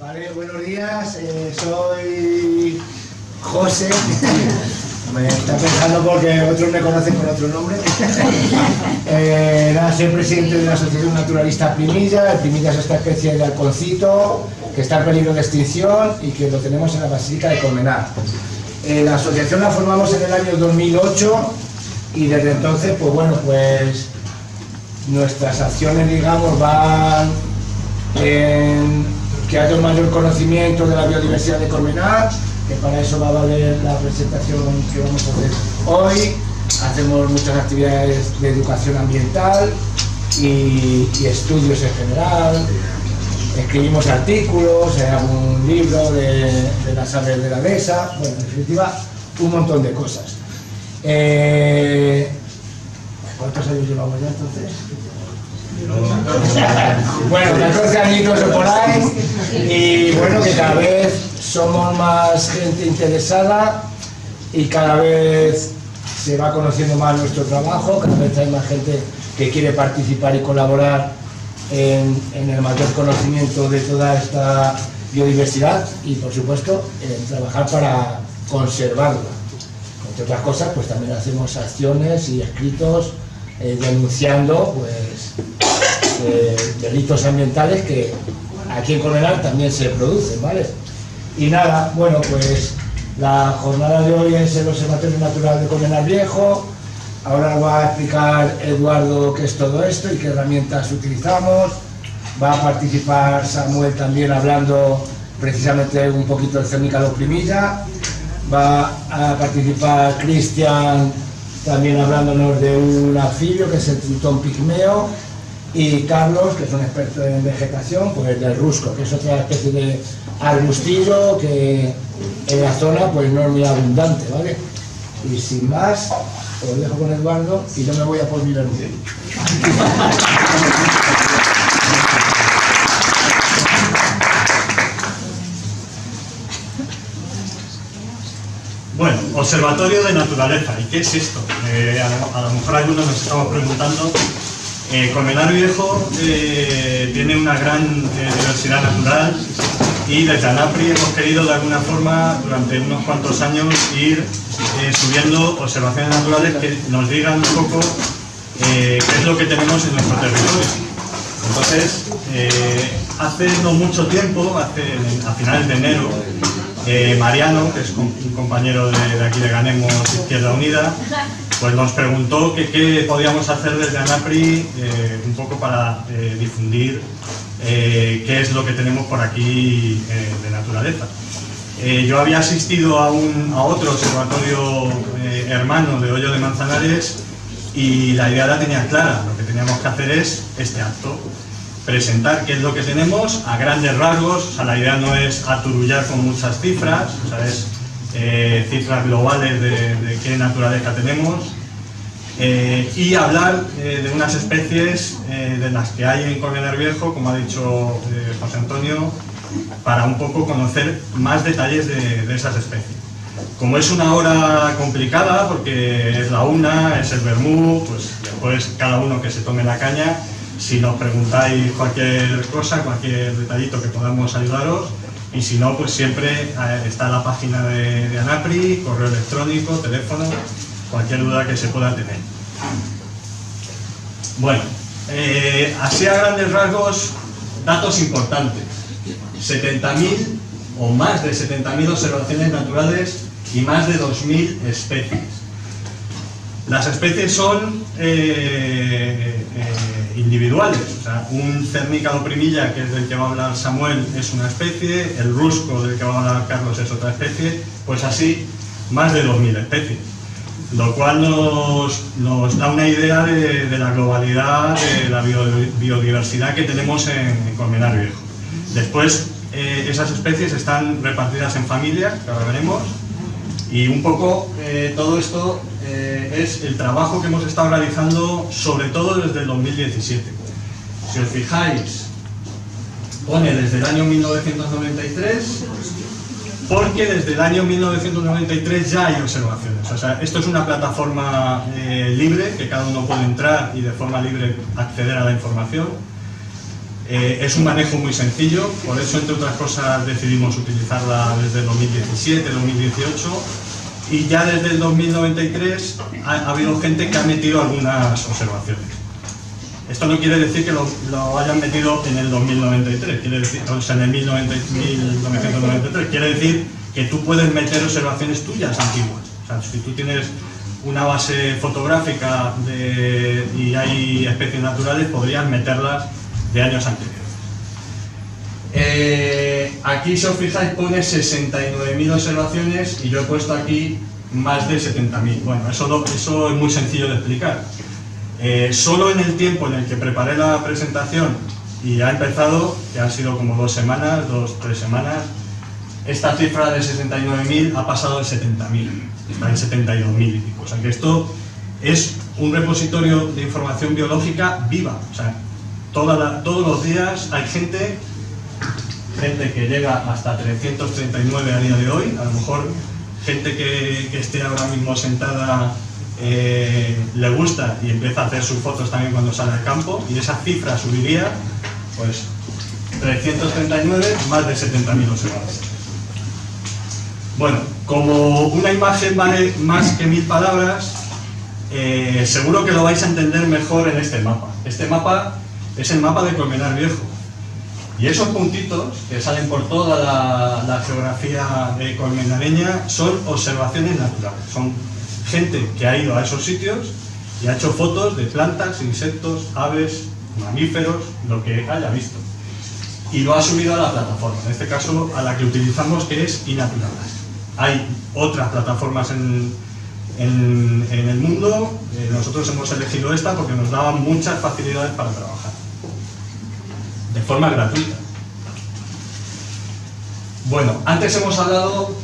Vale, buenos días, soy José. Me está pensando porque otros me conocen con otro nombre. Soy presidente de la Asociación Naturalista Primilla. El Primilla es esta especie de halconcito que está en peligro de extinción y que lo tenemos en la Basílica de Colmenar. La asociación la formamos en el año 2008 y desde entonces, pues bueno, pues nuestras acciones, digamos, van en que haya un mayor conocimiento de la biodiversidad de Colmenar, que para eso va a valer la presentación que vamos a hacer hoy. Hacemos muchas actividades de educación ambiental y estudios en general. Escribimos artículos, algún libro de las aves de la mesa, bueno, en definitiva, un montón de cosas. ¿Cuántos años llevamos ya entonces? Bueno, 14 añitos o por ahí, y bueno, que cada vez somos más gente interesada y cada vez se va conociendo más nuestro trabajo, cada vez hay más gente que quiere participar y colaborar en el mayor conocimiento de toda esta biodiversidad y, por supuesto, en trabajar para conservarla. Entre otras cosas, pues también hacemos acciones y escritos denunciando pues delitos ambientales que aquí en Colmenar también se producen, ¿vale? Y nada, bueno, pues la jornada de hoy es el Observatorio Natural de Colmenar Viejo. Ahora va a explicar Eduardo qué es todo esto y qué herramientas utilizamos. Va a participar Samuel también hablando precisamente un poquito del Cernícalo Primilla. Va a participar Cristian también hablándonos de un anfibio que es el tritón pigmeo. Y Carlos, que es un experto en vegetación, pues del rusco, que es otra especie de arbustillo que en la zona pues no es muy abundante, ¿vale? Y sin más, os dejo con Eduardo y yo me voy a por mi vermú. Bueno, Observatorio de Naturaleza. ¿Y qué es esto? A lo mejor algunos nos estamos preguntando. Colmenar Viejo tiene una gran diversidad natural y desde ANAPRI hemos querido de alguna forma durante unos cuantos años ir subiendo observaciones naturales que nos digan un poco qué es lo que tenemos en nuestro territorio. Entonces, hace no mucho tiempo, a finales de enero, Mariano, que es un compañero de aquí de Ganemos Izquierda Unida, pues nos preguntó qué podíamos hacer desde ANAPRI un poco para difundir qué es lo que tenemos por aquí de naturaleza. Yo había asistido a otro observatorio hermano de Hoyo de Manzanares y la idea la tenía clara. Lo que teníamos que hacer es este acto, presentar qué es lo que tenemos a grandes rasgos. O sea, la idea no es aturullar con muchas cifras, o sea, es cifras globales de qué naturaleza tenemos y hablar de unas especies de las que hay en Colmenar Viejo, como ha dicho José Antonio, para un poco conocer más detalles de esas especies. Como es una hora complicada, porque es la una, es el vermú, pues después cada uno que se tome la caña. Si nos preguntáis cualquier cosa, cualquier detallito que podamos ayudaros, y si no, pues siempre está la página de ANAPRI, correo electrónico, teléfono, cualquier duda que se pueda tener. Bueno, así a grandes rasgos, datos importantes. 70.000 o más de 70.000 observaciones naturales y más de 2.000 especies. Las especies son individuales, o sea, un Cernícalo primilla, que es del que va a hablar Samuel, es una especie, el rusco del que va a hablar Carlos es otra especie, pues así más de 2.000 especies, lo cual nos da una idea de la globalidad de la biodiversidad que tenemos en Colmenar Viejo. Después, esas especies están repartidas en familias, que ahora veremos, y un poco todo esto es el trabajo que hemos estado realizando sobre todo desde el 2017. Si os fijáis, pone desde el año 1993, porque desde el año 1993 ya hay observaciones. O sea, esto es una plataforma libre, que cada uno puede entrar y de forma libre acceder a la información. Es un manejo muy sencillo, por eso, entre otras cosas, decidimos utilizarla desde el 2017, 2018, y ya desde el 2093 ha habido gente que ha metido algunas observaciones. Esto no quiere decir que lo hayan metido en el 2093, quiere decir, o sea, en el 1993, quiere decir que tú puedes meter observaciones tuyas antiguas. O sea, si tú tienes una base fotográfica y hay especies naturales, podrías meterlas de años anteriores. Aquí, si os fijáis, pone 69.000 observaciones y yo he puesto aquí más de 70.000. Bueno, eso es muy sencillo de explicar. Solo en el tiempo en el que preparé la presentación y ha empezado, que han sido como 2 semanas, 2-3 semanas, esta cifra de 69.000 ha pasado de 70.000, está en 72.000 y pico. O sea que esto es un repositorio de información biológica viva. O sea, todos los días hay gente que llega hasta 339 a día de hoy, a lo mejor gente que esté ahora mismo sentada le gusta y empieza a hacer sus fotos también cuando sale al campo, y esa cifra subiría, pues 339 más de 70.000 observadores. Bueno, como una imagen vale más que 1000 palabras, seguro que lo vais a entender mejor en este mapa. Este mapa es el mapa de Colmenar Viejo. Y esos puntitos que salen por toda la geografía colmenareña son observaciones naturales. Son gente que ha ido a esos sitios y ha hecho fotos de plantas, insectos, aves, mamíferos, lo que haya visto. Y lo ha subido a la plataforma, en este caso a la que utilizamos, que es iNaturalist. Hay otras plataformas en el mundo, nosotros hemos elegido esta porque nos daba muchas facilidades para trabajar de forma gratuita. Bueno, antes hemos hablado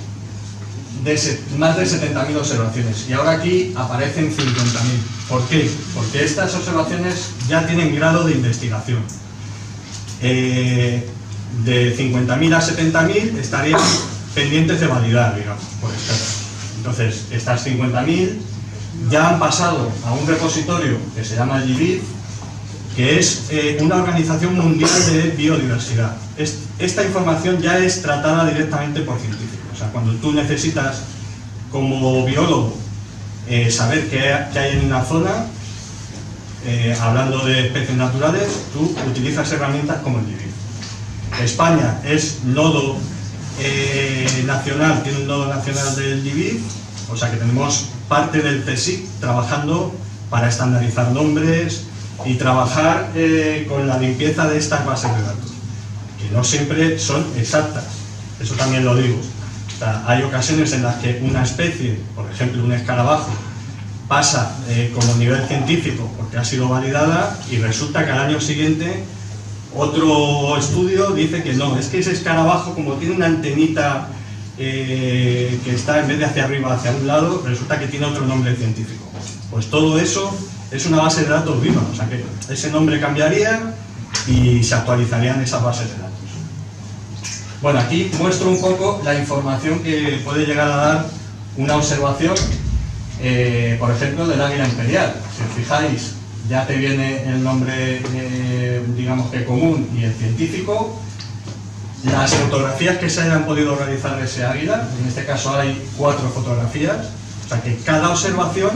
de más de 70.000 observaciones y ahora aquí aparecen 50.000. ¿Por qué? Porque estas observaciones ya tienen grado de investigación. De 50.000 a 70.000 estarían pendientes de validar, digamos, por expertos. Entonces, estas 50.000 ya han pasado a un repositorio que se llama GBIF, que es una organización mundial de biodiversidad. Esta información ya es tratada directamente por científicos. O sea, cuando tú necesitas, como biólogo, saber qué hay en una zona, hablando de especies naturales, tú utilizas herramientas como el GBIF. España es nodo nacional, tiene un nodo nacional del GBIF, o sea que tenemos parte del CSIC trabajando para estandarizar nombres y trabajar con la limpieza de estas bases de datos, que no siempre son exactas, eso también lo digo. O sea, hay ocasiones en las que una especie, por ejemplo un escarabajo, pasa como nivel científico porque ha sido validada y resulta que al año siguiente otro estudio dice que no, es que ese escarabajo, como tiene una antenita que está en vez de hacia arriba hacia un lado, resulta que tiene otro nombre científico. Pues todo eso es una base de datos viva, o sea que ese nombre cambiaría y se actualizarían esas bases de datos. Bueno, aquí muestro un poco la información que puede llegar a dar una observación, por ejemplo, del águila imperial. Si os fijáis, ya te viene el nombre, digamos que común, y el científico, las fotografías que se hayan podido realizar de ese águila, en este caso hay 4 fotografías, o sea que cada observación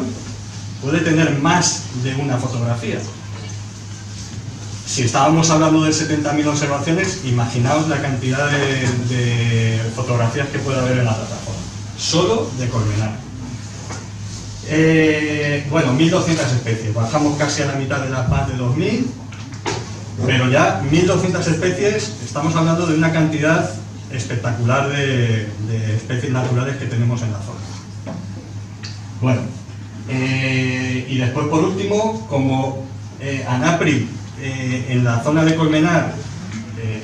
puede tener más de una fotografía. Si estábamos hablando de 70.000 observaciones, imaginaos la cantidad de fotografías que puede haber en la plataforma, solo de Colmenar. Bueno, 1.200 especies, bajamos casi a la mitad de las más de 2.000, pero ya 1.200 especies, estamos hablando de una cantidad espectacular de especies naturales que tenemos en la zona. Bueno, y después por último, como ANAPRI en la zona de Colmenar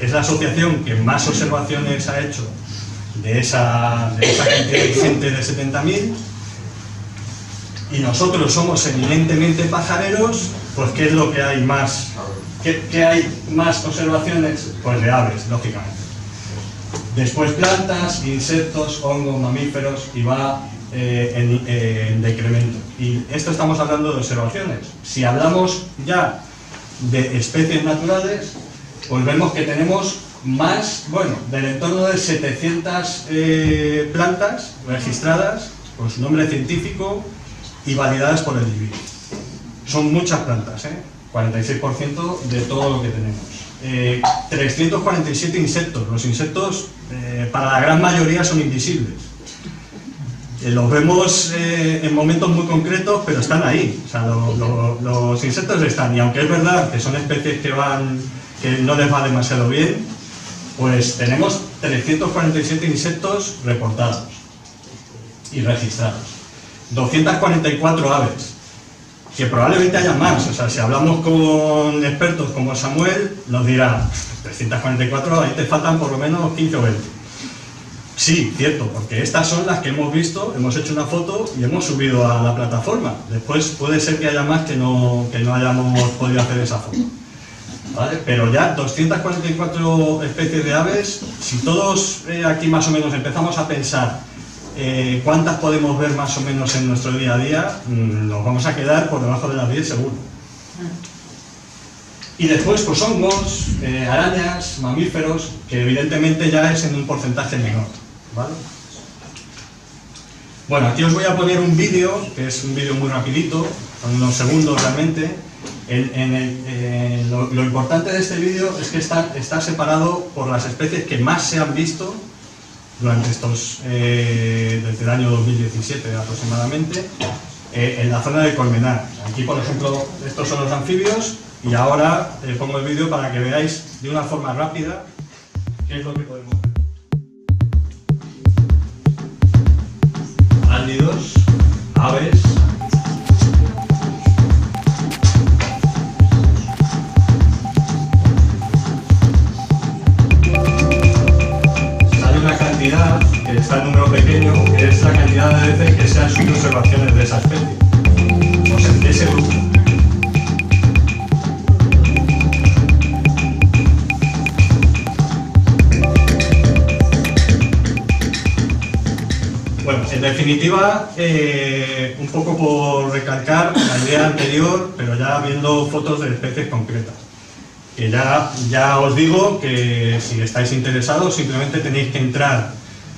es la asociación que más observaciones ha hecho de esa cantidad ingente de 70.000, y nosotros somos eminentemente pajareros, pues ¿qué es lo que hay más? ¿Qué hay más observaciones? Pues de aves, lógicamente. Después plantas, insectos, hongos, mamíferos, y va en decremento. Y esto estamos hablando de observaciones. Si hablamos ya de especies naturales, pues vemos que tenemos más, bueno, del entorno de 700 plantas registradas con su nombre científico y validadas por el IBI. Son muchas plantas, 46% de todo lo que tenemos. 347 insectos. Los insectos, para la gran mayoría, son invisibles. Los vemos en momentos muy concretos, pero están ahí. O sea, los insectos están, y aunque es verdad que son especies que no les va demasiado bien, pues tenemos 347 insectos reportados y registrados. 244 aves, que probablemente haya más. O sea, si hablamos con expertos como Samuel, nos dirá 344, ahí te faltan por lo menos 15 o 20. Sí, cierto, porque estas son las que hemos visto, hemos hecho una foto y hemos subido a la plataforma. Después puede ser que haya más que no hayamos podido hacer esa foto. ¿Vale? Pero ya 244 especies de aves, si todos aquí más o menos empezamos a pensar cuántas podemos ver más o menos en nuestro día a día, nos vamos a quedar por debajo de las 10 seguro. Y después pues hongos, arañas, mamíferos, que evidentemente ya es en un porcentaje menor, ¿vale? Bueno, aquí os voy a poner un vídeo, que es un vídeo muy rapidito, con unos segundos realmente. Lo importante de este vídeo es que está separado por las especies que más se han visto durante desde el año 2017 aproximadamente, en la zona de Colmenar. Aquí, por ejemplo, estos son los anfibios, y ahora pongo el vídeo para que veáis de una forma rápida qué es lo que podemos ver. Álidos, aves. Que está en número pequeño, que es la cantidad de veces que se han subido observaciones de esa especie, o sea, de ese grupo. Bueno, en definitiva, un poco por recalcar la idea anterior, pero ya viendo fotos de especies concretas. Que ya os digo que si estáis interesados simplemente tenéis que entrar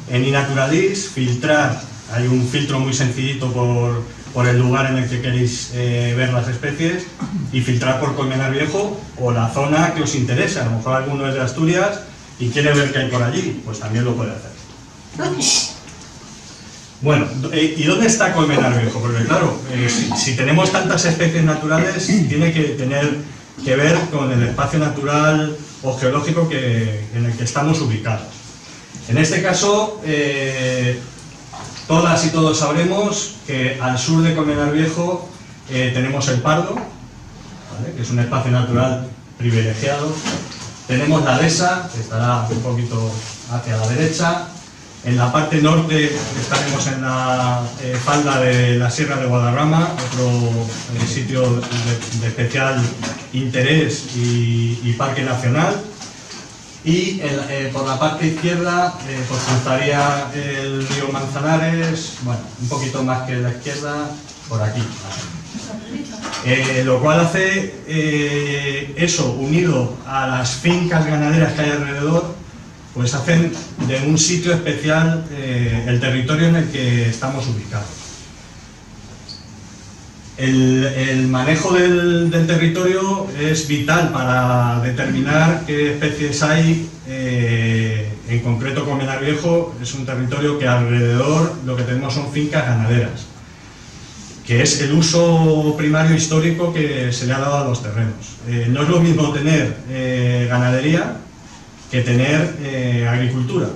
en iNaturalist, filtrar, hay un filtro muy sencillito por el lugar en el que queréis ver las especies, y filtrar por Colmenar Viejo o la zona que os interesa. A lo mejor alguno es de Asturias y quiere ver qué hay por allí, pues también lo puede hacer. Bueno, ¿y dónde está Colmenar Viejo? Porque claro, si tenemos tantas especies naturales, tiene que tener que ver con el espacio natural o geológico en el que estamos ubicados. En este caso, todas y todos sabremos que al sur de Colmenar Viejo tenemos el Pardo, ¿vale? Que es un espacio natural privilegiado. Tenemos la Dehesa, que estará un poquito hacia la derecha. En la parte norte estaremos en la falda de la Sierra de Guadarrama, otro sitio de especial interés y parque nacional. Y por la parte izquierda pues cruzaría el río Manzanares, bueno, un poquito más que la izquierda, por aquí. Lo cual hace eso, unido a las fincas ganaderas que hay alrededor, pues hacen de un sitio especial el territorio en el que estamos ubicados. El manejo del territorio es vital para determinar qué especies hay. En concreto, Colmenar Viejo es un territorio que alrededor lo que tenemos son fincas ganaderas, que es el uso primario histórico que se le ha dado a los terrenos. No es lo mismo tener ganadería que tener agricultura,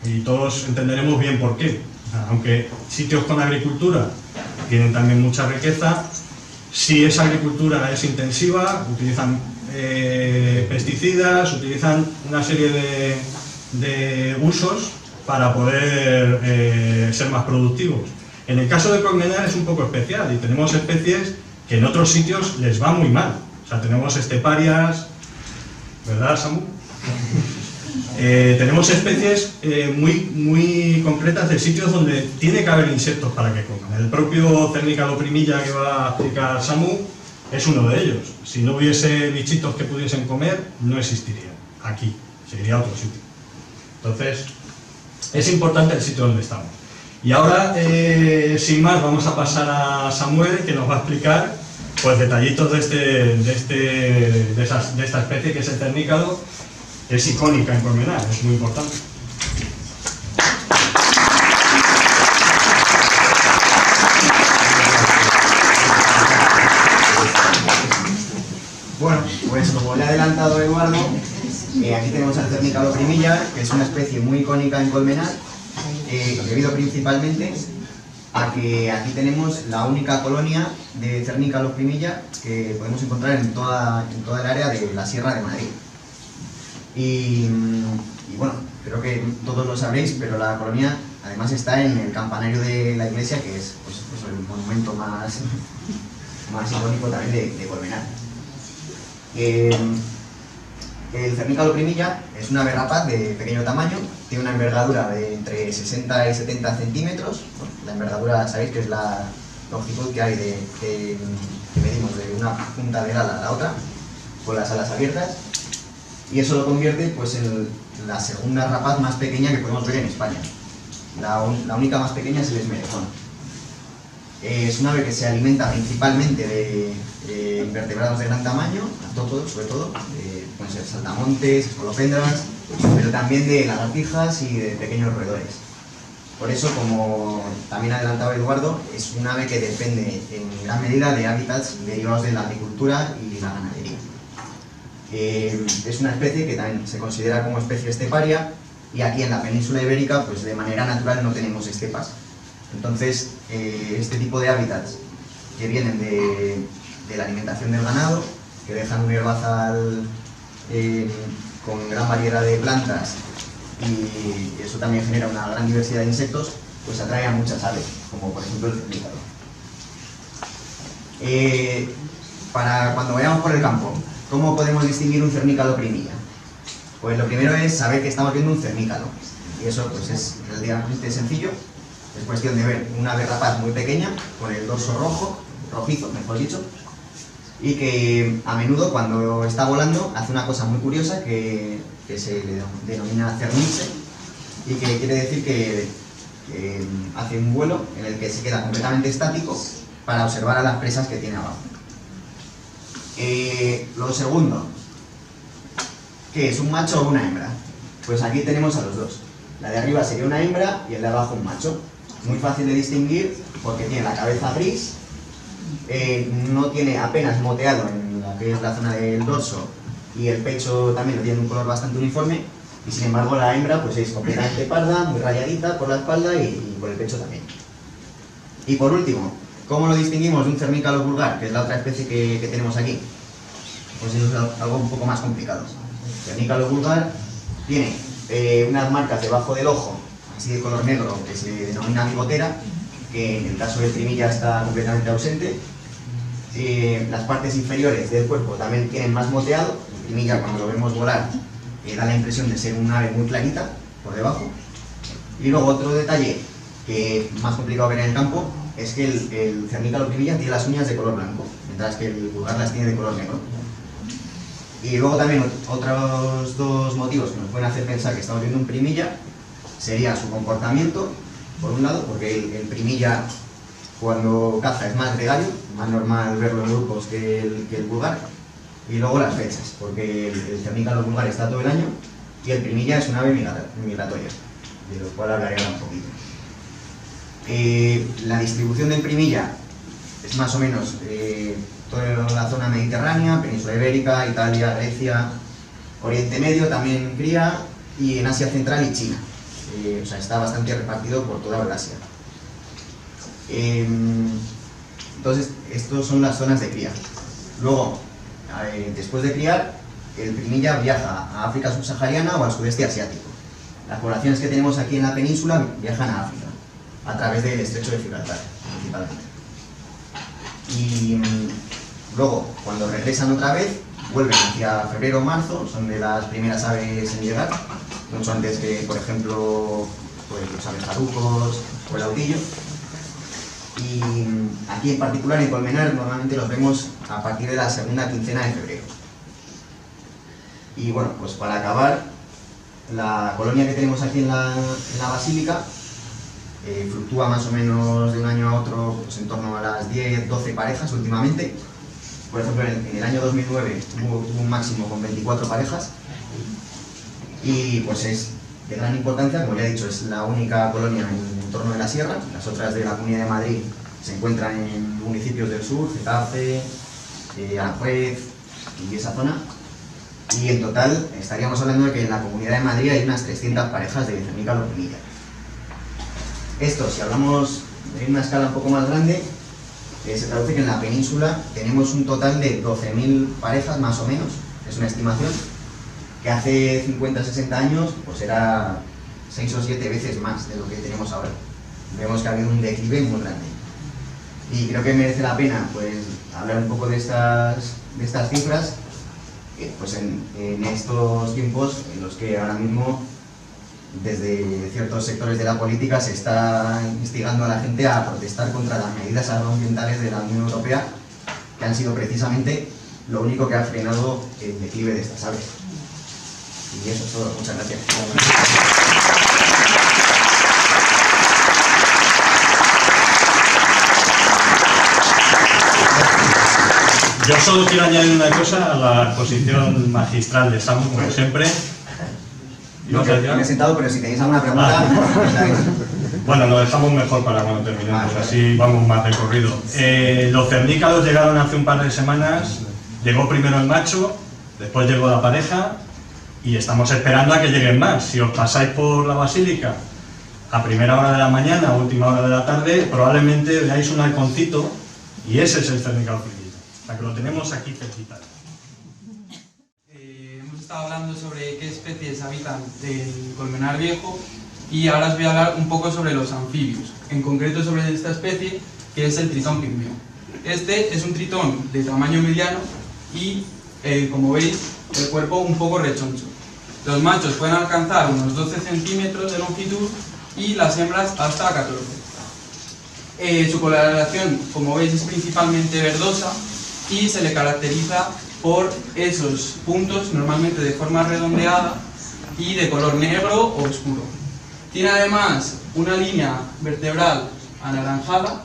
y todos entenderemos bien por qué. Aunque sitios con agricultura tienen también mucha riqueza, si esa agricultura es intensiva, utilizan pesticidas, utilizan una serie de usos para poder ser más productivos. En el caso de Colmenar es un poco especial, y tenemos especies que en otros sitios les va muy mal. O sea, tenemos esteparias, ¿verdad, Samu? Tenemos especies muy concretas de sitios donde tiene que haber insectos para que coman. El propio Cernicaloprimilla que va a explicar Samu es uno de ellos. Si no hubiese bichitos que pudiesen comer, no existirían. aquí, se iría a otro sitio. Entonces, es importante el sitio donde estamos. Y ahora, sin más, vamos a pasar a Samuel, que nos va a explicar pues detallitos de esta especie, que es el cernícalo, que es icónica en Colmenar, es muy importante. Bueno, pues como le ha adelantado Eduardo, aquí tenemos al cernícalo primilla, que es una especie muy icónica en Colmenar, debido principalmente a que aquí tenemos la única colonia de cernícalo primilla que podemos encontrar en toda el área de la Sierra de Madrid. Y bueno, creo que todos lo sabréis, pero la colonia además está en el campanario de la iglesia, que es pues, el monumento más icónico también de Colmenar. El cernícalo primilla es una ave rapaz de pequeño tamaño, tiene una envergadura de entre 60 y 70 centímetros. Bueno, la envergadura sabéis que es la longitud que hay que medimos de una punta del ala a la otra, con las alas abiertas, y eso lo convierte pues, en la segunda rapaz más pequeña que podemos ver en España. La única más pequeña es el esmerejón. Es un ave que se alimenta principalmente de invertebrados de gran tamaño, artrópodos sobre todo, pueden ser saltamontes, escolopendras, pero también de lagartijas y de pequeños roedores. Por eso, como también ha adelantado Eduardo, es un ave que depende en gran medida de hábitats derivados de la agricultura y la ganadería. Es una especie que también se considera como especie esteparia, y aquí en la península ibérica pues de manera natural no tenemos estepas. Entonces, este tipo de hábitats que vienen de la alimentación del ganado, que dejan un herbazal con gran variedad de plantas, y eso también genera una gran diversidad de insectos, pues atrae a muchas aves, como por ejemplo el cernícalo. Para cuando vayamos por el campo, ¿cómo podemos distinguir un cernícalo primilla? Pues lo primero es saber que estamos viendo un cernícalo, y eso pues es relativamente sencillo. Es cuestión de ver una ave rapaz muy pequeña, con el dorso rojizo, mejor dicho, y que a menudo cuando está volando hace una cosa muy curiosa que se le denomina cernirse, y que quiere decir que hace un vuelo en el que se queda completamente estático para observar a las presas que tiene abajo. Lo segundo, ¿qué es? ¿Un macho o una hembra? Pues aquí tenemos a los dos. La de arriba sería una hembra y el de abajo un macho. Muy fácil de distinguir porque tiene la cabeza gris, no tiene apenas moteado en la que es la zona del dorso, y el pecho también lo tiene un color bastante uniforme, y sin embargo la hembra pues es completamente parda, muy rayadita por la espalda y por el pecho también. Y por último, ¿cómo lo distinguimos de un cernícalo vulgar, que es la otra especie que tenemos aquí? Pues eso es algo un poco más complicado. El cernícalo vulgar tiene unas marcas debajo del ojo, así de color negro, que se denomina bigotera, que en el caso del primilla está completamente ausente. Las partes inferiores del cuerpo también tienen más moteado. El primilla, cuando lo vemos volar, da la impresión de ser un ave muy clarita por debajo. Y luego otro detalle que es más complicado ver en el campo es que el cernícalo primilla tiene las uñas de color blanco, mientras que el vulgar las tiene de color negro. Y luego también otros dos motivos que nos pueden hacer pensar que estamos viendo un primilla sería su comportamiento, por un lado, porque el primilla cuando caza es más gregario, más normal verlo en grupos que el vulgar, y luego las fechas, porque el cernícalo vulgar está todo el año y el primilla es un ave migratoria, de lo cual hablaré ahora un poquito. La distribución del primilla es más o menos toda la zona mediterránea, península ibérica, Italia, Grecia, Oriente Medio también cría, y en Asia Central y China. O sea, está bastante repartido por toda Eurasia. Entonces, estas son las zonas de cría. Luego, después de criar, el primilla viaja a África subsahariana o al sudeste asiático. Las poblaciones que tenemos aquí en la península viajan a África, a través del estrecho de Gibraltar, principalmente. Y luego, cuando regresan otra vez, vuelven hacia febrero o marzo, son de las primeras aves en llegar, mucho antes que, por ejemplo, pues, los abejarucos o el autillo. Y aquí en particular, en Colmenar, normalmente los vemos a partir de la segunda quincena de febrero. Y bueno, pues para acabar, la colonia que tenemos aquí en la basílica fluctúa más o menos de un año a otro pues en torno a las 10-12 parejas últimamente. Por ejemplo, en el año 2009 hubo un máximo con 24 parejas y pues es de gran importancia, como ya he dicho, es la única colonia en el entorno de la sierra. Las otras de la Comunidad de Madrid se encuentran en municipios del sur, Getafe, Aranjuez y esa zona. Y en total estaríamos hablando de que en la Comunidad de Madrid hay unas 300 parejas de Becernica lopinilla. Esto, si hablamos de una escala un poco más grande, se traduce que en la península tenemos un total de 12.000 parejas más o menos, es una estimación, que hace 50-60 años pues era 6 o 7 veces más de lo que tenemos ahora. Vemos que ha habido un declive muy grande. Y creo que merece la pena pues hablar un poco de estas cifras, pues en estos tiempos en los que ahora mismo desde ciertos sectores de la política se está instigando a la gente a protestar contra las medidas agroambientales de la Unión Europea, que han sido precisamente lo único que ha frenado el declive de estas aves. Y eso es todo. Muchas gracias. Yo solo quiero añadir una cosa a la exposición magistral de Samu, como siempre. No, que me he sentado, pero si tenéis alguna pregunta... Bueno, lo dejamos mejor para cuando terminemos, así vamos más de corrido. Los cernícalos llegaron hace un par de semanas, llegó primero el macho, después llegó la pareja y estamos esperando a que lleguen más. Si os pasáis por la basílica a primera hora de la mañana o última hora de la tarde, probablemente veáis un halconcito y ese es el cernícalo friquillo. O sea que lo tenemos aquí cerquita. Hemos estado hablando sobre qué especies habitan el colmenar viejo y ahora os voy a hablar un poco sobre los anfibios, en concreto sobre esta especie que es el tritón pigmeo. Este es un tritón de tamaño mediano y, como veis, el cuerpo un poco rechoncho. Los machos pueden alcanzar unos 12 centímetros de longitud y las hembras hasta 14. Su coloración, como veis, es principalmente verdosa y se le caracteriza por esos puntos, normalmente de forma redondeada y de color negro o oscuro. Tiene además una línea vertebral anaranjada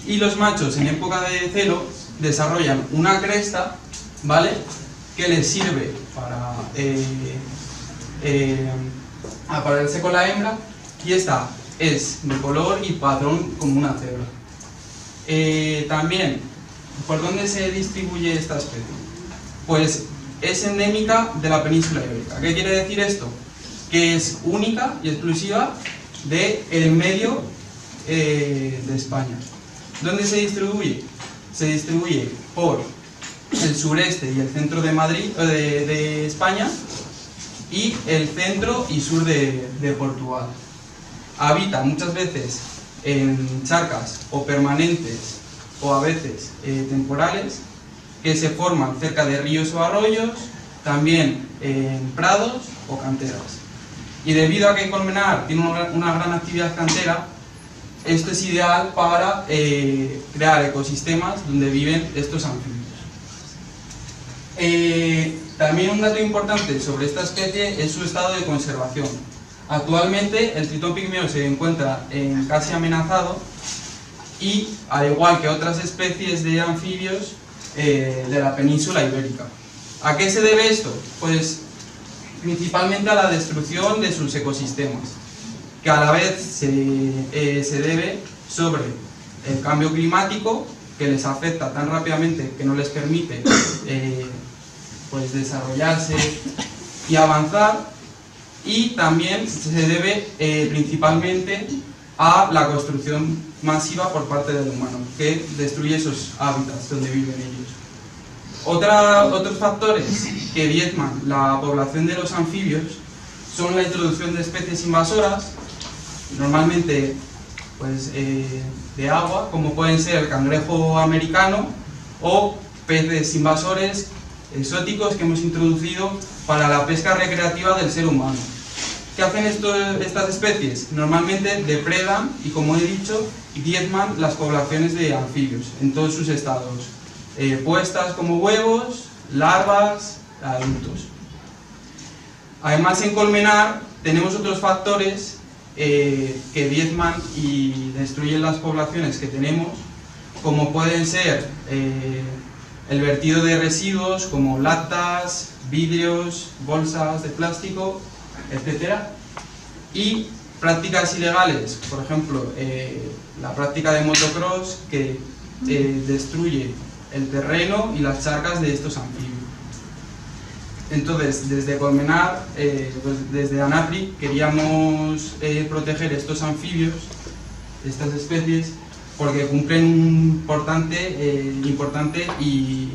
y los machos en época de celo desarrollan una cresta, ¿vale?, que les sirve para aparearse con la hembra, y esta es de color y patrón como una cebra. También, ¿por dónde se distribuye esta especie? Pues es endémica de la península ibérica. ¿Qué quiere decir esto? Que es única y exclusiva del medio de España. ¿Dónde se distribuye? Se distribuye por el sureste y el centro de Madrid, de España, y el centro y sur de Portugal. Habita muchas veces en charcas o permanentes o a veces temporales que se forman cerca de ríos o arroyos, también en prados o canteras. Y debido a que el colmenar tiene una gran actividad cantera, esto es ideal para crear ecosistemas donde viven estos anfibios. También un dato importante sobre esta especie es su estado de conservación. Actualmente el tritón pigmeo se encuentra casi amenazado y, al igual que otras especies de anfibios de la península ibérica. ¿A qué se debe esto? Pues principalmente a la destrucción de sus ecosistemas, que a la vez se debe sobre el cambio climático, que les afecta tan rápidamente que no les permite pues desarrollarse y avanzar, y también se debe principalmente a la construcción masiva por parte del humano, que destruye esos hábitats donde viven ellos. Otros factores que diezman la población de los anfibios son la introducción de especies invasoras, normalmente pues, de agua, como pueden ser el cangrejo americano o peces invasores exóticos que hemos introducido para la pesca recreativa del ser humano. ¿Qué hacen estas especies? Normalmente depredan y, como he dicho, diezman las poblaciones de anfibios en todos sus estados, puestas como huevos, larvas, adultos. Además, en Colmenar tenemos otros factores que diezman y destruyen las poblaciones que tenemos, como pueden ser el vertido de residuos como latas, vidrios, bolsas de plástico, etc. Y prácticas ilegales, por ejemplo, la práctica de motocross que destruye el terreno y las charcas de estos anfibios. Entonces, desde Colmenar, pues desde ANAPRI, queríamos proteger estos anfibios, estas especies, porque cumplen un importante y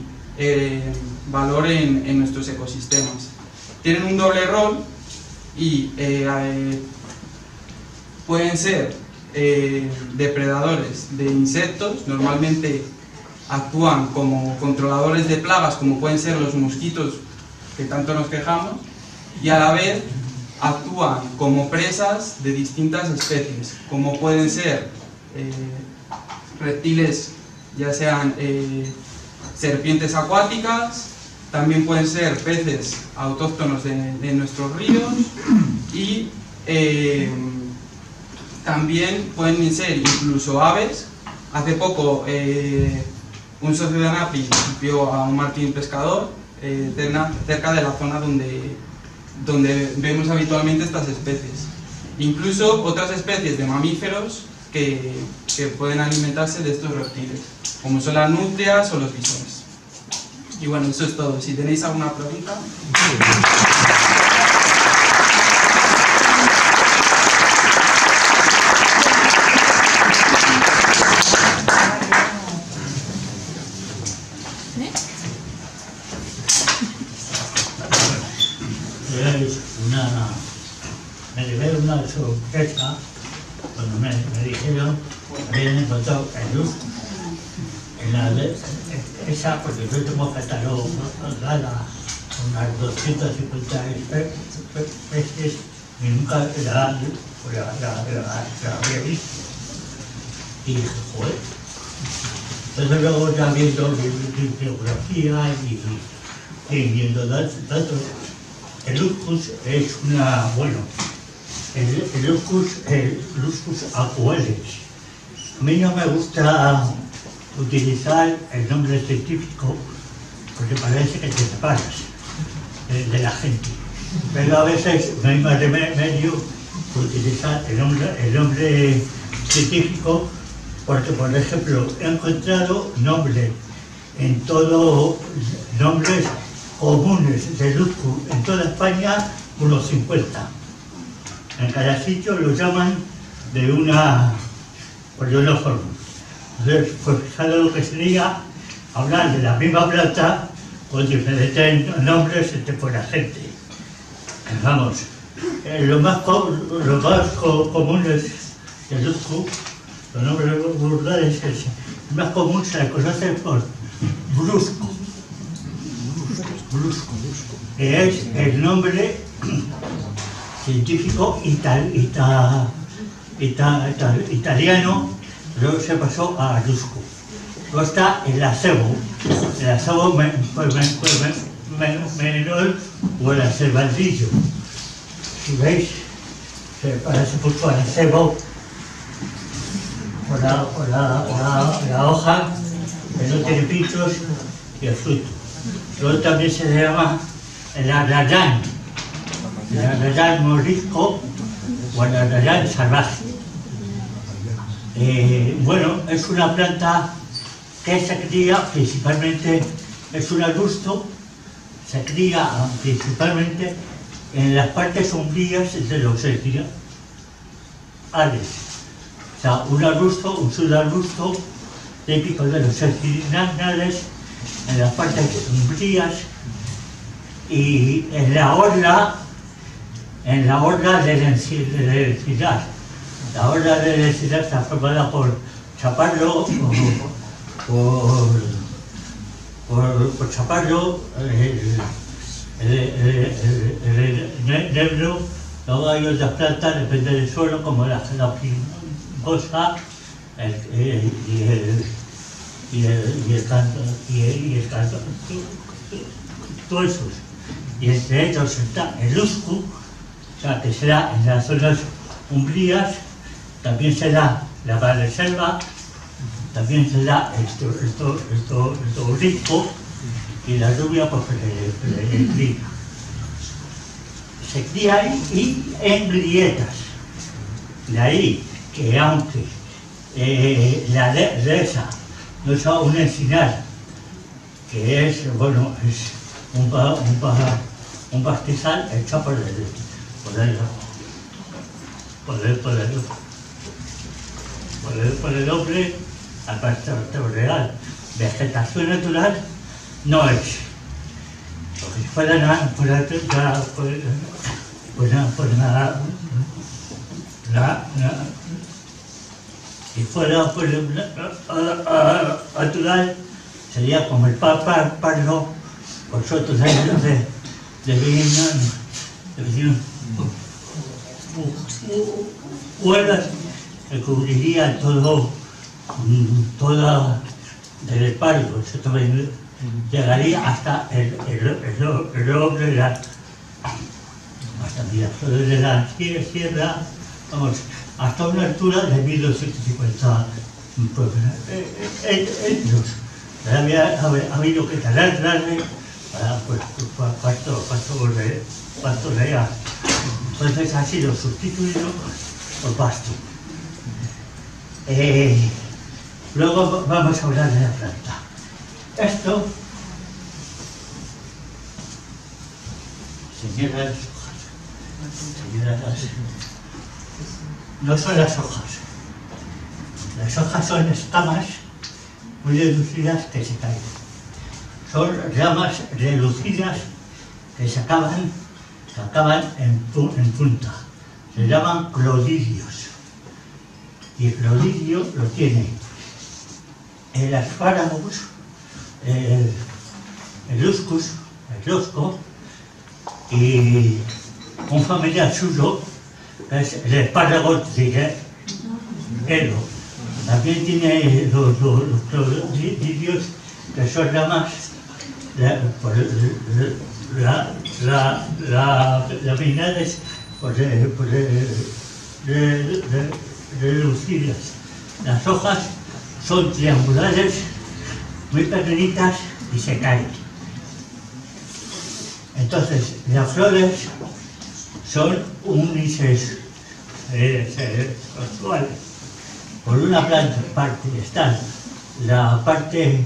valor en nuestros ecosistemas. Tienen un doble rol y pueden ser depredadores de insectos, normalmente actúan como controladores de plagas, como pueden ser los mosquitos que tanto nos quejamos, y a la vez actúan como presas de distintas especies, como pueden ser reptiles, ya sean serpientes acuáticas, también pueden ser peces autóctonos de nuestros ríos, y también pueden ser incluso aves. Hace poco un socio de ANAPRI vio a un martín pescador cerca de la zona donde vemos habitualmente estas especies. Incluso otras especies de mamíferos que pueden alimentarse de estos reptiles, como son las nutrias o los bisones. Y bueno, eso es todo. Si tenéis alguna pregunta... Me llevé una sorpresa cuando me dijeron que habían encontrado el luz en la esa, porque yo tengo catalogada unas 250 especies y nunca la había visto. Y dije, joder. Entonces luego ya viendo bibliografía y viendo datos, el Leucus es el Leucus aqualis. A mí no me gusta utilizar el nombre científico porque parece que te separas de la gente. Pero a veces no hay más remedio que utilizar el nombre científico porque, por ejemplo, he encontrado nombres en todos nombres comunes de Leucus en toda España, unos 50. En cada sitio lo llaman de una forma. Entonces, pues fijaros lo que sería hablar de la misma planta con diferentes nombres por la gente. Vamos, lo más común es el Leucus, los nombres vulgares, el más común se le conoce por brusco, que es el nombre científico italiano, luego se pasó a Lusco. Luego está el acebo menor o el acebaldillo. Si veis, se parece mucho al acebo por la hoja que no tiene pinchos y el fruto. Luego también se le llama el arrayán morisco o el arrayán salvaje. Bueno, es una planta que se cría principalmente, es un arbusto, se cría principalmente en las partes sombrías de los encinares. O sea, un subarbusto típico de los encinares, en las partes sombrías y en la orla del encinar. La orla del encinar está formada por chaparro, por chaparro, el negro. Luego hay otras plantas, depende del suelo, como la frondosa y el canto, todos esos. y entre ellos está el Luscu, o sea, que será en las zonas umbrías, también será la Valreserva, también será esto rico, y la lluvia pues el clima. Se cría ahí y en grietas. De ahí que aunque la dehesa no es un encinar, que es, bueno, es un pastizal hecho por el hombre al pastor real. Vegetación natural no es. Porque si fuera nada, si fuera natural, sería como el parlo, vosotros años de huelgas que cubrirían toda del parlo, eso también llegaría hasta el hombre, hasta Miraflores de la Sierra, vamos, hasta una altura de 1250 metros. Había habido que talarle para pasto real. Entonces ha sido sustituido por pasto. Luego vamos a hablar de la planta. Esto, señoras, no son las hojas. Las hojas son escamas muy reducidas que se caen. Son ramas reducidas que se acaban en punta. Se llaman clodidios. Y el clodidio lo tiene el aspáragos, el Luscus, el Rosco, y un familiar suyo es el espárrago triguero. También tiene los clodidios, que son ramas laminares reducidas. Las hojas son triangulares, muy pequeñitas y se caen. Entonces, las flores son unisexuales. Por una parte está la parte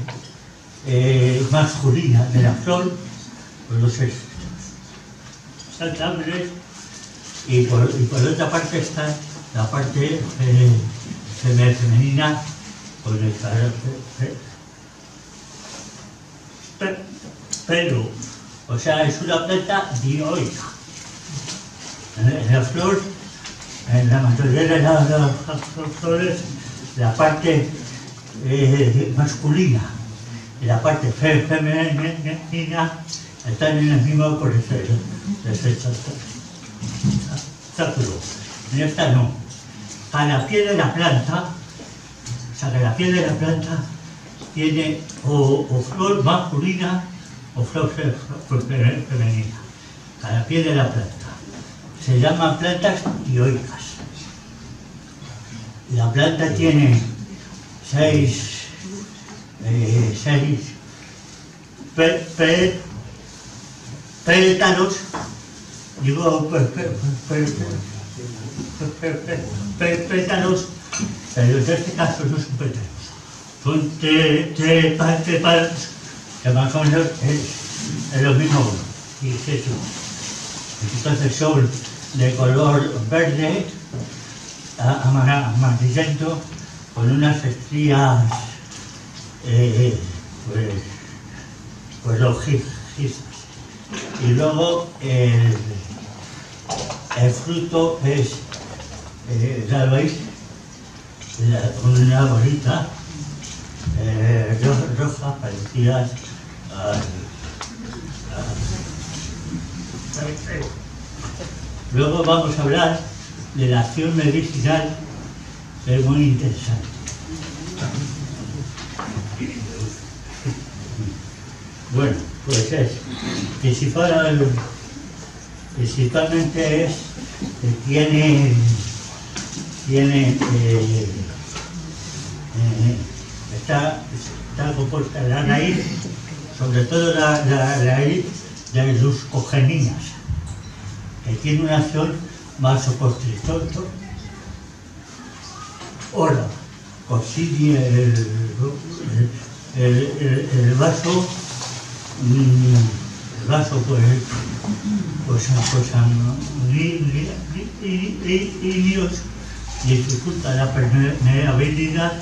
masculina de la flor, con los estambres, y por otra parte está la parte femenina, con el pelo. O sea, es una planta dioica. En la flor, en la mayoría de las flores, la parte masculina y la parte femenina están en el mismo proceso. En esta no. A la piel de la planta, o sea que la piel de la planta tiene o flor masculina o flor femenina. A la piel de la planta. Se llaman plantas dioicas. La planta tiene seis pétalos, digo pétalos, pero en este caso no son pétalos, son pétalos, que más o menos es lo mismo, y es eso. Entonces son de color verde, amarillento, con unas estrías rojizas. Y luego el fruto es, ya lo veis, una bolita roja parecida Luego vamos a hablar de la acción medicinal, que es muy interesante. Bueno, pues es principalmente es que está compuesta la raíz, sobre todo la raíz de leucogeninas, que tiene una acción vasoconstrictor. Ahora, consigue el vaso dificulta la permeabilidad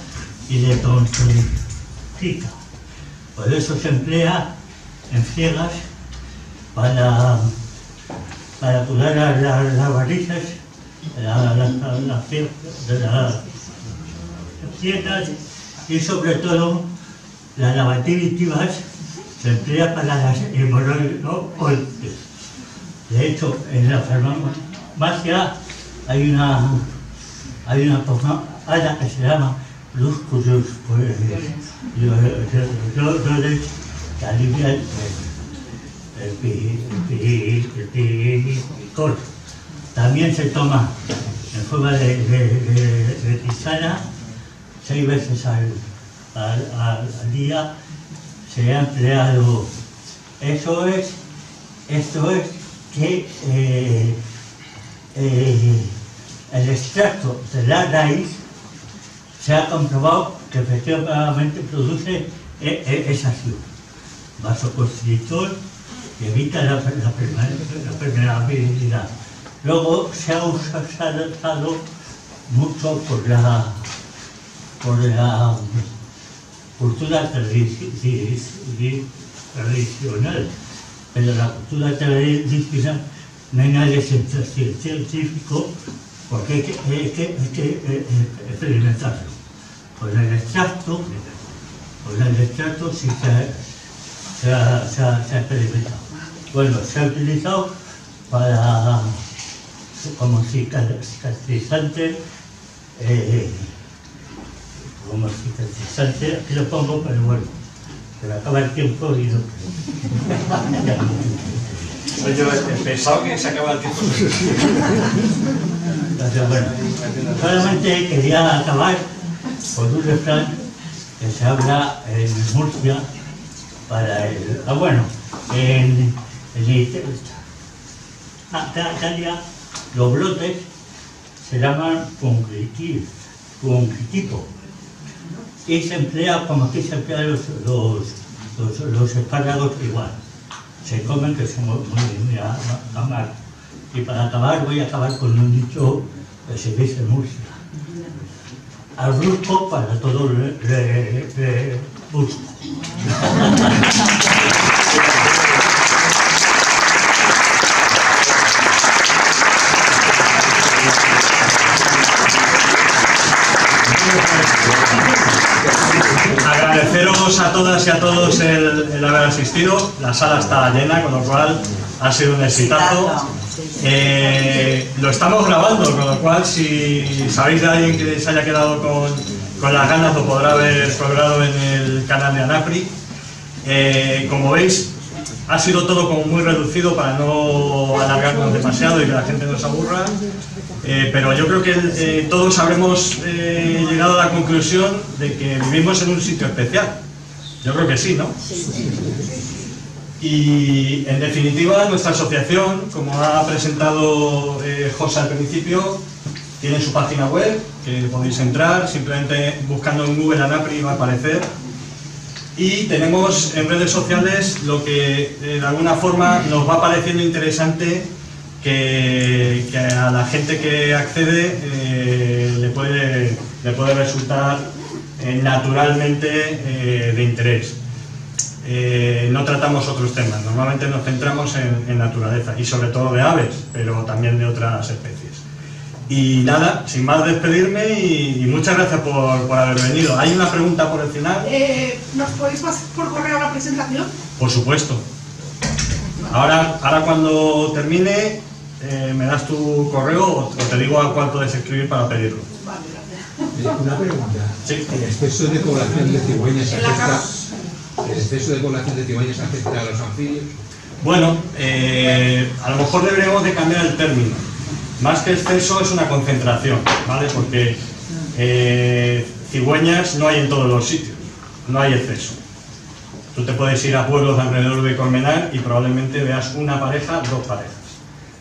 y le tonifica. Por eso se emplea en ciegas para curar las varices, las piernas y sobre todo las lavativitivas se emplea para las hemorroides. De hecho, en la farmacia hay una pomada que se llama Lusculus que alivia el picor. También se toma en forma de tisana 6 veces al día. Se ha empleado. Esto es que el extracto de la raíz se ha comprobado que efectivamente produce esa acción vasoconstrictor que evita la permeabilidad. Luego se ha usado mucho por la cultura tradicional, pero la cultura tradicional no hay nadie científico porque hay que experimentarlo. Con el extracto sí se ha experimentado. Bueno, se ha utilizado como cicatrizante, aquí lo pongo, pero bueno, se me acaba el tiempo y no. Soy yo el pesado que se acaba el tiempo. Entonces, bueno, solamente quería acabar con un refrán que se habla en Murcia para el... en Italia los brotes se llaman fungitipo y se emplea como aquí se emplean los espárragos igual. Se comen, que son muy amargos. Y para acabar, voy a acabar con un dicho que se dice en Murcia. Al brusco para todo le busco. Agradeceros a todas y a todos el haber asistido. La sala está llena, con lo cual ha sido un exitazo. Lo estamos grabando, con lo cual si sabéis de alguien que se haya quedado con las ganas, lo podrá haber colgado en el canal de ANAPRI. Como veis, ha sido todo como muy reducido para no alargarnos demasiado y que la gente no se aburra. Pero yo creo que todos habremos llegado a la conclusión de que vivimos en un sitio especial. Yo creo que sí, ¿no? Y en definitiva, nuestra asociación, como ha presentado José al principio, tiene su página web, que podéis entrar, simplemente buscando en Google ANAPRI va a aparecer. Y tenemos en redes sociales lo que de alguna forma nos va pareciendo interesante que a la gente que accede le puede resultar naturalmente de interés. No tratamos otros temas, normalmente nos centramos en naturaleza y sobre todo de aves, pero también de otras especies. Y nada, sin más despedirme y muchas gracias por haber venido. ¿Hay una pregunta por el final? ¿Nos podéis pasar por correo la presentación? Por supuesto. Ahora cuando termine, me das tu correo o te digo a cuál puedes escribir para pedirlo. Vale, gracias. Una pregunta. Sí. ¿El exceso de población de cigüeñas afecta a los anfibios? Bueno, a lo mejor deberíamos de cambiar el término. Más que exceso es una concentración, ¿vale? Porque cigüeñas no hay en todos los sitios, no hay exceso. Tú te puedes ir a pueblos alrededor de Colmenar y probablemente veas una pareja, dos parejas,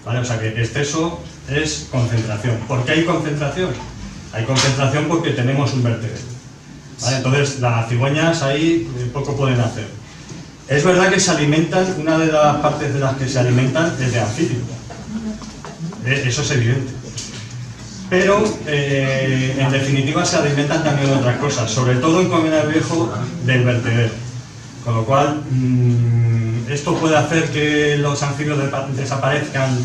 ¿vale? O sea que exceso es concentración. ¿Por qué hay concentración? Hay concentración porque tenemos un vertedero, ¿vale? Entonces las cigüeñas ahí poco pueden hacer. Es verdad que se alimentan, una de las partes de las que se alimentan es de anfibios. Eso es evidente. Pero, en definitiva, se alimentan también de otras cosas, sobre todo en Colmenar Viejo del vertedero. Con lo cual, ¿esto puede hacer que los anfibios desaparezcan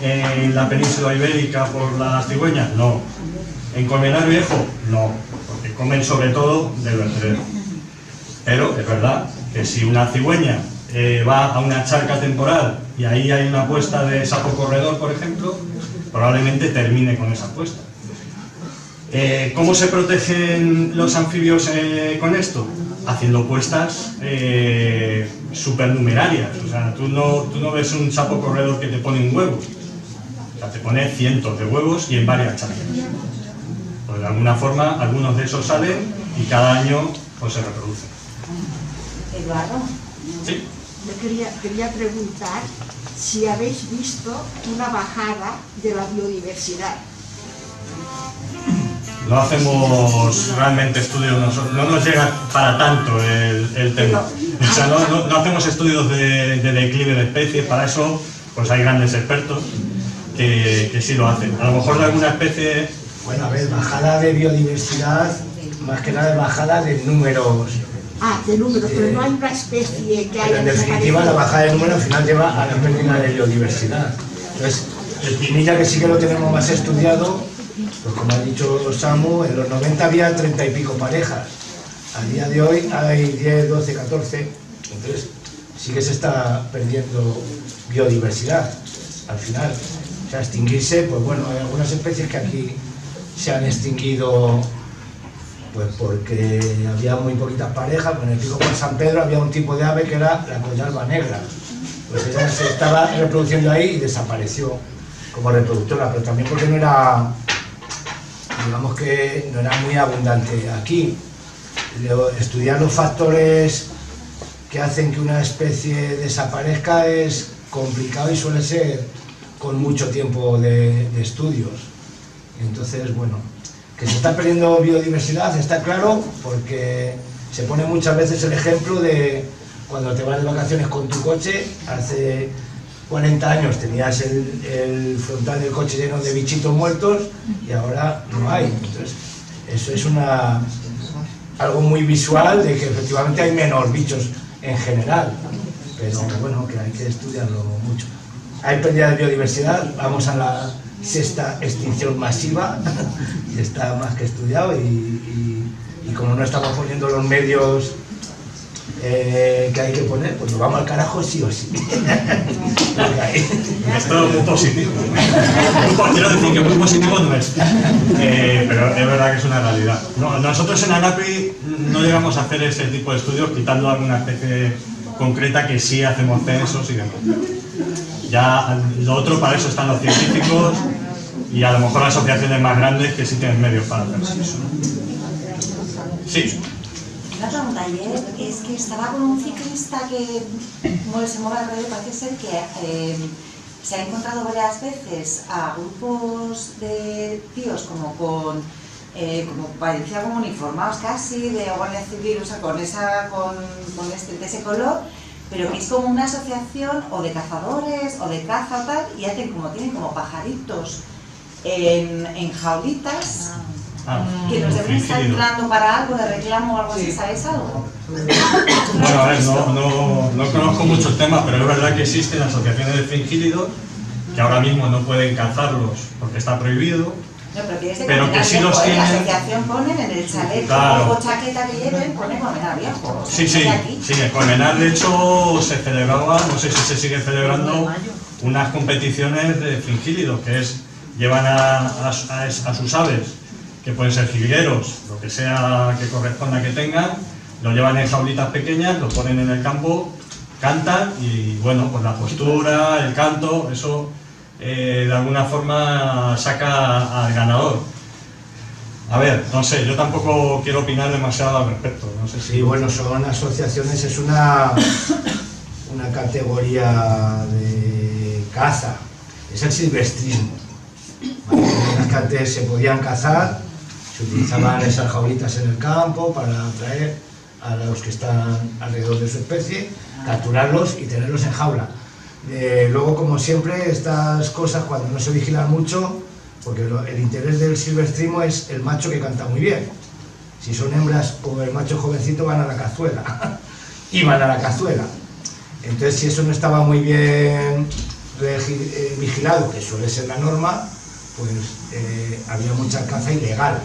en la península ibérica por las cigüeñas? No. En Colmenar Viejo, no, porque comen sobre todo del vertedero. Pero es verdad que si una cigüeña va a una charca temporal y ahí hay una puesta de sapo corredor, por ejemplo, probablemente termine con esa puesta. ¿Cómo se protegen los anfibios con esto? Haciendo puestas supernumerarias. O sea, tú no ves un sapo corredor que te pone un huevo. O sea, te pone cientos de huevos y en varias charcas. Pues de alguna forma, algunos de esos salen y cada año pues, se reproducen. Eduardo, ¿Sí? yo quería preguntar si habéis visto una bajada de la biodiversidad. No hacemos realmente estudios, no nos llega para tanto el tema. O sea, no hacemos estudios de declive de especies, para eso pues hay grandes expertos que sí lo hacen. A lo mejor de alguna especie... Bueno, a ver, bajada de biodiversidad, más que nada bajada de números. Ah, de números, pero no hay una especie que haya Pero en definitiva la bajada de número al final lleva a la pérdida de biodiversidad. Entonces, el pinilla que sí que lo tenemos más estudiado, pues como ha dicho Samu, en los 90 había 30 y pico parejas. A día de hoy hay 10, 12, 14. Entonces, sí que se está perdiendo biodiversidad al final. O sea, extinguirse, pues bueno, hay algunas especies que aquí se han extinguido pues porque había muy poquitas parejas. En el Pico Juan San Pedro había un tipo de ave que era la collalba negra. Pues ella se estaba reproduciendo ahí y desapareció como reproductora, pero también porque no era, digamos que no era muy abundante aquí. Estudiar los factores que hacen que una especie desaparezca es complicado y suele ser con mucho tiempo de estudios. Entonces, bueno, que se está perdiendo biodiversidad está claro, porque se pone muchas veces el ejemplo de cuando te vas de vacaciones con tu coche. Hace 40 años tenías el frontal del coche lleno de bichitos muertos y ahora no hay. Entonces, eso es algo muy visual de que efectivamente hay menos bichos en general, pero bueno, que hay que estudiarlo mucho. Hay pérdida de biodiversidad, vamos a la 6ª extinción masiva y está más que estudiado y como no estamos poniendo los medios que hay que poner, pues nos vamos al carajo sí o sí. Esto es muy positivo. Quiero decir que muy positivo no es. Pero es verdad que es una realidad. No, nosotros en ANAPI no llegamos a hacer ese tipo de estudios, quitando alguna especie concreta que sí hacemos censos y demás. Ya lo otro, para eso están los científicos y a lo mejor las asociaciones más grandes que sí tienen medios para hacer eso. Sí. Una pregunta, ayer es que estaba con un ciclista que se mueve alrededor, parece ser que se ha encontrado varias veces a grupos de tíos como parecía como uniformados casi, de Guardia Civil, o sea, de ese color, pero que es como una asociación o de cazadores o de caza o tal, y tienen como pajaritos en jaulitas. Que nos deben estar entrando para algo de reclamo o algo así, ¿sabéis algo? Bueno, a ver, no conozco mucho el tema, pero es verdad que existen asociaciones de fringílidos que ahora mismo no pueden cazarlos porque está prohibido. No, pero que sí los tienen. La asociación ponen en el chaleco, claro, o chaqueta que lleven, pone Colmenar Viejo. Sí, en Colmenar de hecho se celebraba, no sé si se sigue celebrando, unas competiciones de fringílidos, que es, llevan a sus aves, que pueden ser jilgueros, lo que sea que corresponda que tengan, lo llevan en jaulitas pequeñas, lo ponen en el campo, cantan y bueno, pues la postura, el canto, eso de alguna forma saca al ganador. A ver, no sé, yo tampoco quiero opinar demasiado al respecto. No sé si... Sí, bueno, son asociaciones, es una categoría de caza, es el silvestrismo. Las que antes se podían cazar, se utilizaban esas jaulitas en el campo para atraer a los que están alrededor de su especie, capturarlos y tenerlos en jaula. Luego, como siempre, estas cosas cuando no se vigilan mucho, porque el interés del silvestrismo es el macho que canta muy bien. Si son hembras o el macho jovencito van a la cazuela, iban a la cazuela. Entonces, si eso no estaba muy bien vigilado, que suele ser la norma, pues había mucha caza ilegal.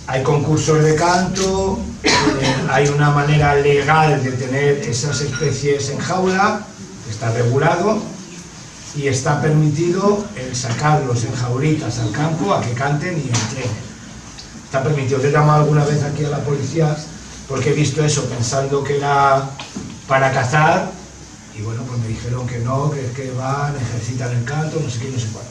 Hay concursos de canto, hay una manera legal de tener esas especies en jaula, está regulado, y está permitido el sacarlos en jaulitas al campo a que canten y entrenen. Está permitido. Yo he llamado alguna vez aquí a la policía porque he visto eso, pensando que era para cazar, y bueno, pues me dijeron que no, que es que van, ejercitan el canto, no sé qué, no sé cuánto.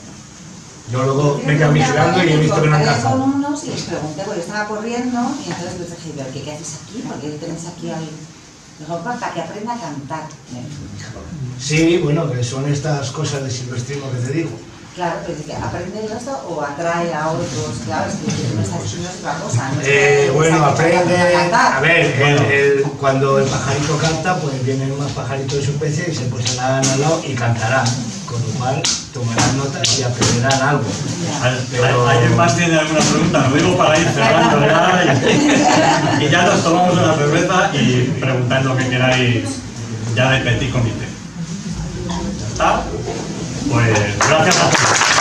Yo luego me quedan vigilando y he visto que no han cazado. Con unos y les pregunté, porque estaba corriendo, y entonces les dije, pero ¿qué haces aquí? ¿Por qué tenéis aquí al...? Dijo, para que aprenda a cantar. Sí, bueno, que son estas cosas de silvestrismo que te digo. Claro, pero dice que aprende esto o atrae a otros, claro, es que no estás diciendo otra cosa. No es bueno, aprende, a ver, Bueno. cuando el pajarito canta, pues vienen más pajaritos de su especie y se posarán al lado y cantarán, con lo cual tomarán notas y aprenderán algo. Pero... ¿Alguien más tiene alguna pregunta? Lo digo para ir cerrando ya y ya nos tomamos una cerveza y preguntad lo que queráis ya de petit comité. ¿Ya está? Pues gracias a todos.